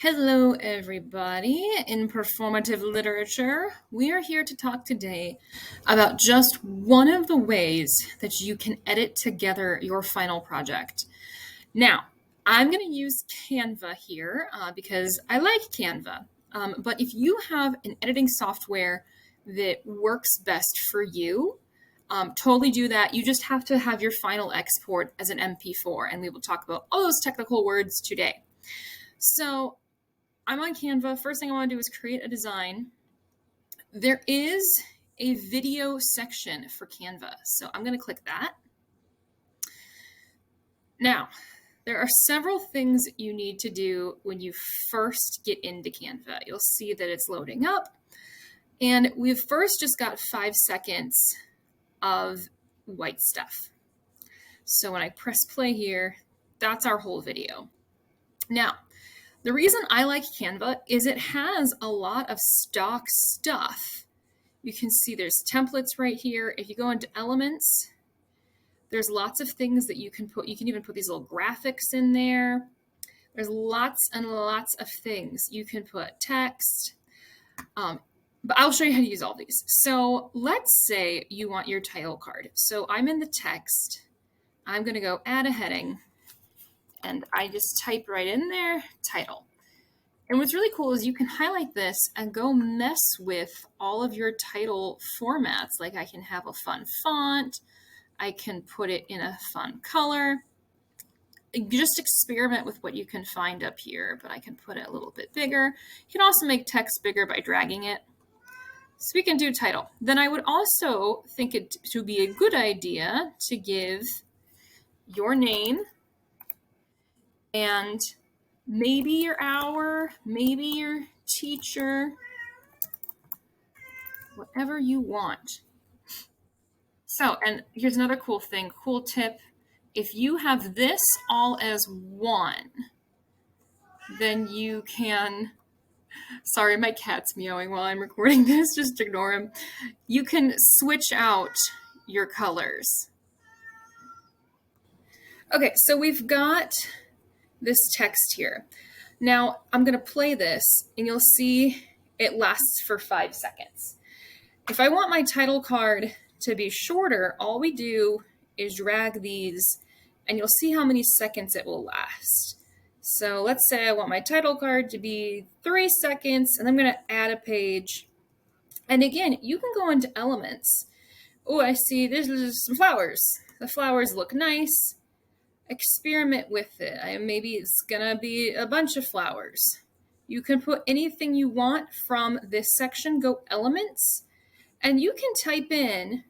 Hello, everybody. In performative literature, we are here to talk today about just one of the ways that you can edit together your final project. Now, I'm going to use Canva here because I like Canva. But if you have an editing software that works best for you, totally do that. You just have to have your final export as an MP4, and we will talk about all those technical words today. So I'm on Canva. First thing I want to do is create a design. There is a video section for Canva, so I'm going to click that. Now, there are several things that you need to do when you first get into Canva. You'll see that it's loading up, and we've first just got 5 seconds of white stuff. So when I press play here, that's our whole video. Now, the reason I like Canva is it has a lot of stock stuff. You can see there's templates right here. If you go into elements, there's lots of things that you can put. You can even put these little graphics in there. There's lots and lots of things. You can put text, but I'll show you how to use all these. So let's say you want your title card. So I'm in the text. I'm going to go add a heading. And I just type right in there, title. And what's really cool is you can highlight this and go mess with all of your title formats. Like I can have a fun font. I can put it in a fun color. Just experiment with what you can find up here, but I can put it a little bit bigger. You can also make text bigger by dragging it. So we can do title. Then I would also think it to be a good idea to give your name and maybe your hour, maybe your teacher, whatever you want. So, and here's another cool thing, cool tip. If you have this all as one, then you can, sorry, my cat's meowing while I'm recording this, just ignore him. You can switch out your colors. Okay, so we've got this text here. Now I'm going to play this and you'll see it lasts for 5 seconds. If I want my title card to be shorter, all we do is drag these and you'll see how many seconds it will last. So let's say I want my title card to be 3 seconds and I'm going to add a page. And again, you can go into elements. Oh, I see there's some flowers. The flowers look nice. Experiment with it. Maybe it's gonna be a bunch of flowers. You can put anything you want from this section, go elements, and you can type in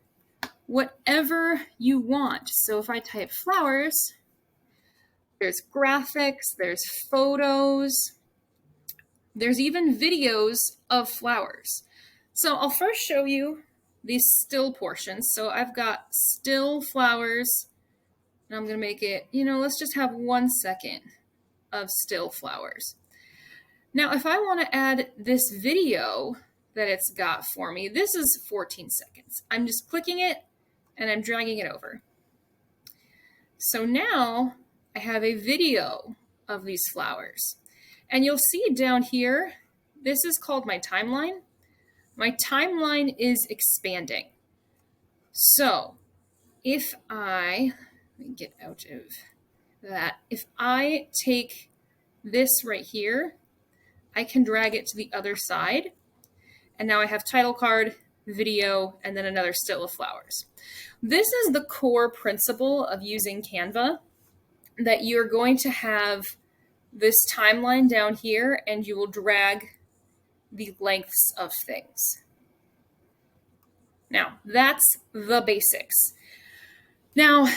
whatever you want. So if I type flowers, there's graphics, there's photos, there's even videos of flowers. So I'll first show you these still portions. So I've got still flowers. And I'm going to make it, let's just have 1 second of still flowers. Now, if I want to add this video that it's got for me, this is 14 seconds. I'm just clicking it and I'm dragging it over. So now I have a video of these flowers. And you'll see down here, this is called my timeline. My timeline is expanding. So if let me get out of that. If I take this right here, I can drag it to the other side. And now I have title card, video, and then another still of flowers. This is the core principle of using Canva, that you're going to have this timeline down here and you will drag the lengths of things. Now, that's the basics. Now,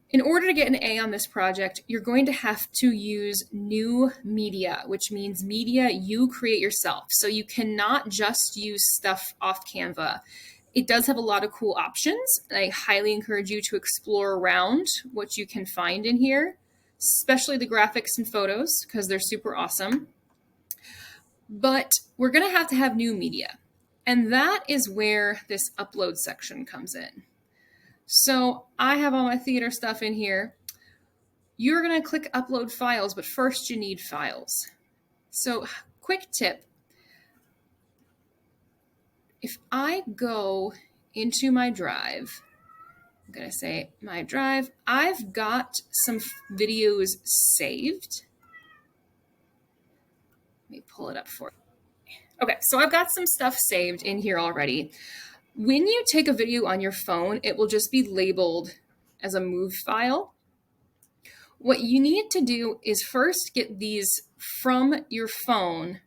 in order to get an A on this project, you're going to have to use new media, which means media you create yourself. So you cannot just use stuff off Canva. It does have a lot of cool options. And I highly encourage you to explore around what you can find in here, especially the graphics and photos, because they're super awesome. But we're going to have new media. And that is where this upload section comes in. So I have all my theater stuff in here. You're going to click upload files, but first you need files. So quick tip, if I go into my drive, I'm going to say my drive, I've got some videos saved. Let me pull it up for you. Okay, so I've got some stuff saved in here already. When you take a video on your phone, it will just be labeled as a move file. What you need to do is first get these from your phone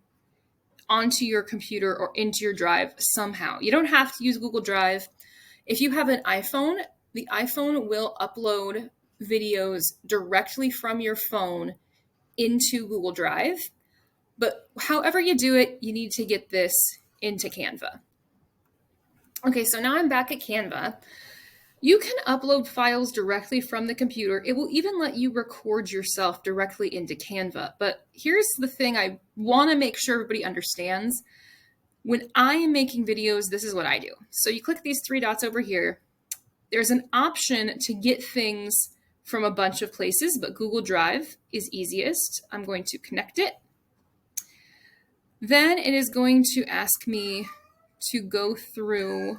onto your computer or into your drive somehow. You don't have to use Google Drive. If you have an iPhone, the iPhone will upload videos directly from your phone into Google Drive. But however you do it, you need to get this into Canva. Okay, so now I'm back at Canva. You can upload files directly from the computer. It will even let you record yourself directly into Canva. But here's the thing I want to make sure everybody understands. When I am making videos, this is what I do. So you click these three dots over here. There's an option to get things from a bunch of places, but Google Drive is easiest. I'm going to connect it. Then it is going to ask me to go through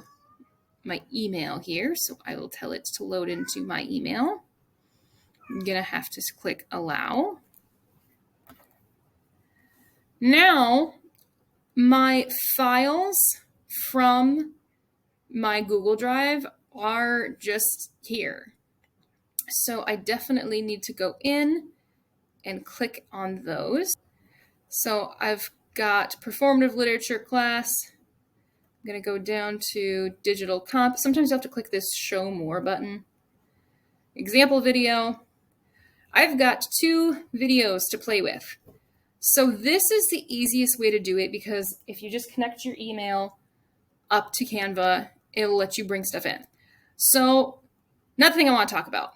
my email here. So I will tell it to load into my email. I'm going to have to click allow. Now, my files from my Google Drive are just here. So I definitely need to go in and click on those. So I've got performative literature class. I'm going to go down to digital comp. Sometimes you have to click this show more button. Example video. I've got 2 videos to play with. So this is the easiest way to do it because if you just connect your email up to Canva, it will let you bring stuff in. So another thing I want to talk about.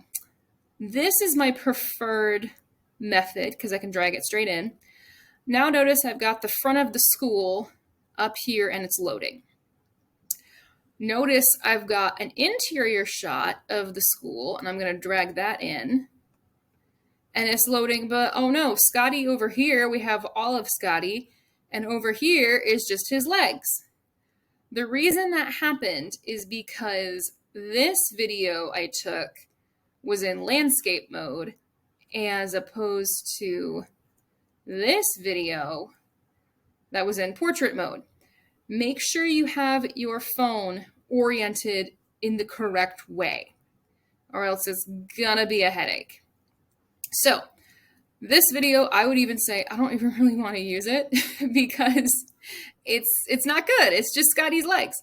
This is my preferred method because I can drag it straight in. Now notice I've got the front of the school up here and it's loading. Notice I've got an interior shot of the school and I'm going to drag that in and it's loading, but oh no, Scotty over here, we have all of Scotty and over here is just his legs. The reason that happened is because this video I took was in landscape mode as opposed to this video that was in portrait mode. Make sure you have your phone oriented in the correct way, or else it's gonna be a headache. So this video, I would even say I don't even really want to use it because it's not good. It's just Scotty's legs.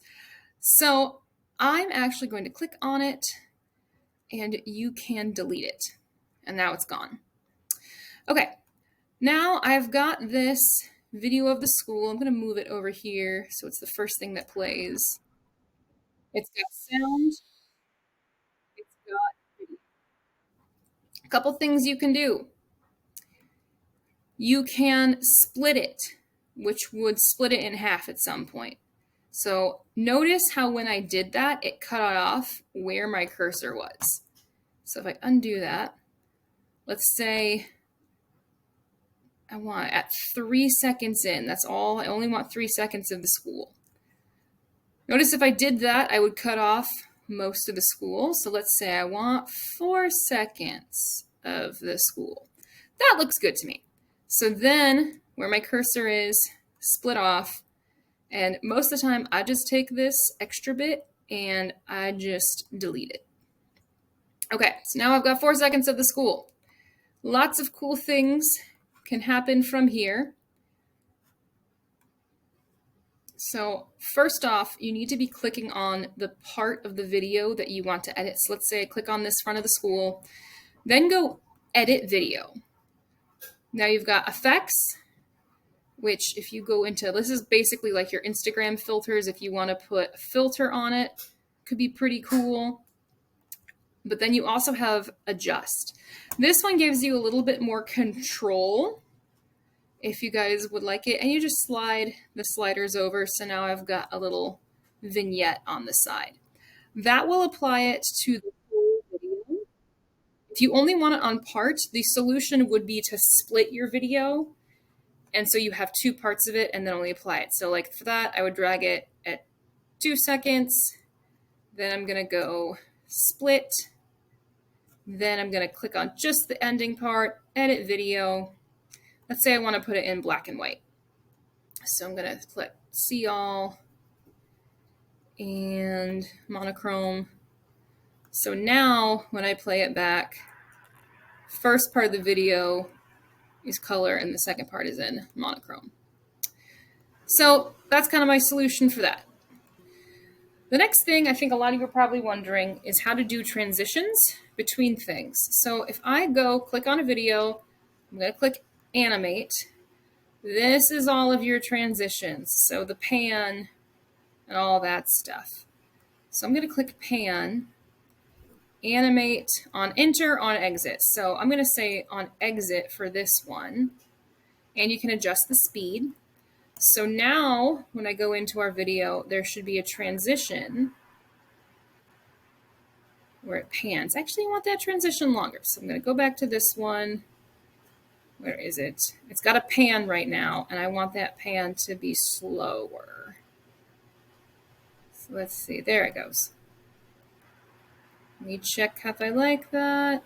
So I'm actually going to click on it and you can delete it. And now it's gone. Okay, now I've got this video of the school. I'm going to move it over here so it's the first thing that plays. It's got sound. It's got video. A couple things you can do. You can split it, which would split it in half at some point. So notice how when I did that, it cut off where my cursor was. So if I undo that, let's say I want at 3 seconds in, that's all, I only want 3 seconds of the school. Notice if I did that, I would cut off most of the school. So let's say I want 4 seconds of the school. That looks good to me. So then where my cursor is, split off, and most of the time I just take this extra bit and I just delete it. Okay, so now I've got 4 seconds of the school. Lots of cool things can happen from here. So first off, you need to be clicking on the part of the video that you want to edit. So let's say I click on this front of the school, then go edit video. Now you've got effects, which if you go into, this is basically like your Instagram filters. If you want to put a filter on it, could be pretty cool. But then you also have adjust. This one gives you a little bit more control if you guys would like it. And you just slide the sliders over. So now I've got a little vignette on the side. That will apply it to the whole video. If you only want it on parts, the solution would be to split your video And so you have 2 parts of it and then only apply it. So like for that, I would drag it at 2 seconds. Then I'm going to go split. Then I'm going to click on just the ending part, edit video. Let's say I want to put it in black and white. So I'm going to click see all and monochrome. So now when I play it back, first part of the video is color and the second part is in monochrome. So that's kind of my solution for that. The next thing I think a lot of you are probably wondering is how to do transitions between things. So if I go click on a video, I'm going to click animate. This is all of your transitions. So the pan and all that stuff. So I'm going to click pan, animate on enter, on exit. So I'm going to say on exit for this one, and you can adjust the speed. So now when I go into our video, there should be a transition where it pans. Actually, I want that transition longer. So I'm going to go back to this one. Where is it? It's got a pan right now, and I want that pan to be slower. So let's see. There it goes. Let me check if I like that.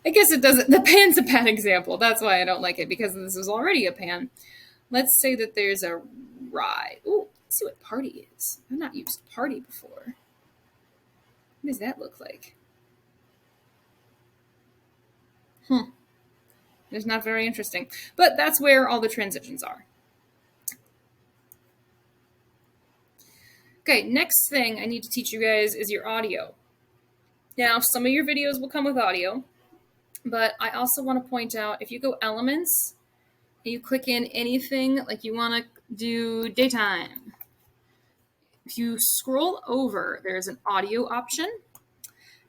I guess it doesn't. The pan's a bad example. That's why I don't like it, because this is already a pan. Let's say that there's a ride. Ooh, let's see what party is. I've not used party before. What does that look like? It's not very interesting. But that's where all the transitions are. Okay, next thing I need to teach you guys is your audio. Now, some of your videos will come with audio, but I also want to point out, if you go elements, and you click in anything, like you want to do daytime. If you scroll over, there's an audio option,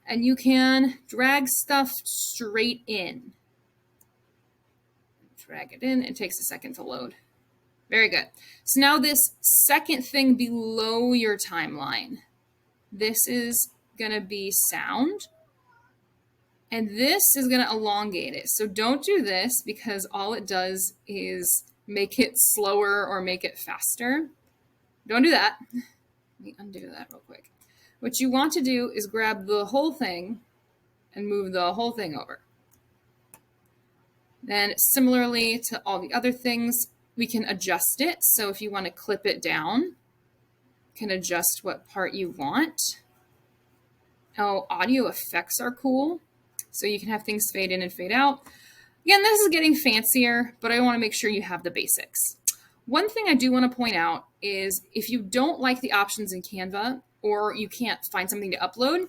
and you can drag stuff straight in. Drag it in. It takes a second to load. Very good. So now this second thing below your timeline, this is going to be sound. And this is going to elongate it. So don't do this, because all it does is make it slower or make it faster. Don't do that. Let me undo that real quick. What you want to do is grab the whole thing and move the whole thing over. Then similarly to all the other things, we can adjust it. So if you want to clip it down, you can adjust what part you want. Oh, audio effects are cool. So you can have things fade in and fade out. Again, this is getting fancier, but I want to make sure you have the basics. One thing I do want to point out is if you don't like the options in Canva, or you can't find something to upload,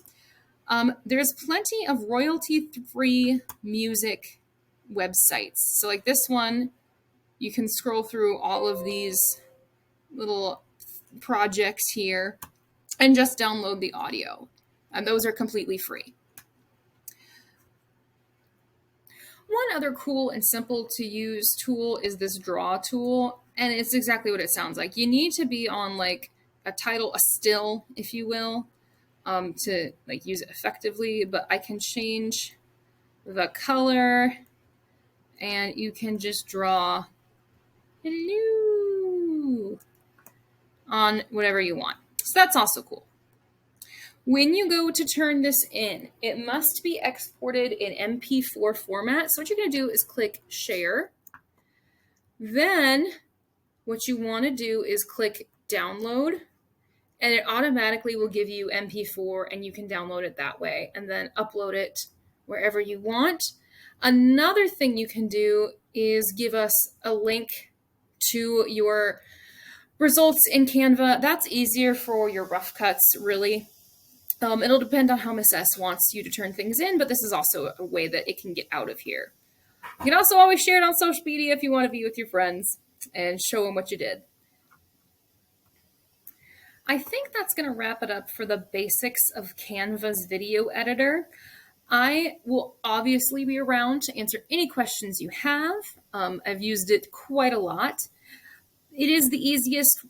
there's plenty of royalty-free music websites. So like this one, you can scroll through all of these little projects here and just download the audio. And those are completely free. One other cool and simple to use tool is this draw tool. And it's exactly what it sounds like. You need to be on like a title, a still, if you will, to like use it effectively. But I can change the color, and you can just draw hello on whatever you want. So that's also cool. When you go to turn this in, it must be exported in MP4 format. So what you're going to do is click share. Then what you want to do is click download, and it automatically will give you MP4, and you can download it that way and then upload it wherever you want. Another thing you can do is give us a link to your results in Canva. That's easier for your rough cuts, really. It'll depend on how Miss S wants you to turn things in, but this is also a way that it can get out of here. You can also always share it on social media if you want to be with your friends and show them what you did. I think that's going to wrap it up for the basics of Canva's video editor. I will obviously be around to answer any questions you have. I've used it quite a lot. It is the easiest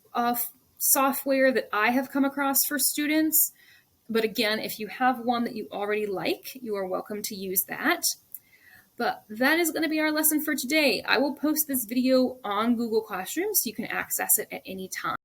software that I have come across for students. But again, if you have one that you already like, you are welcome to use that. But that is going to be our lesson for today. I will post this video on Google Classroom so you can access it at any time.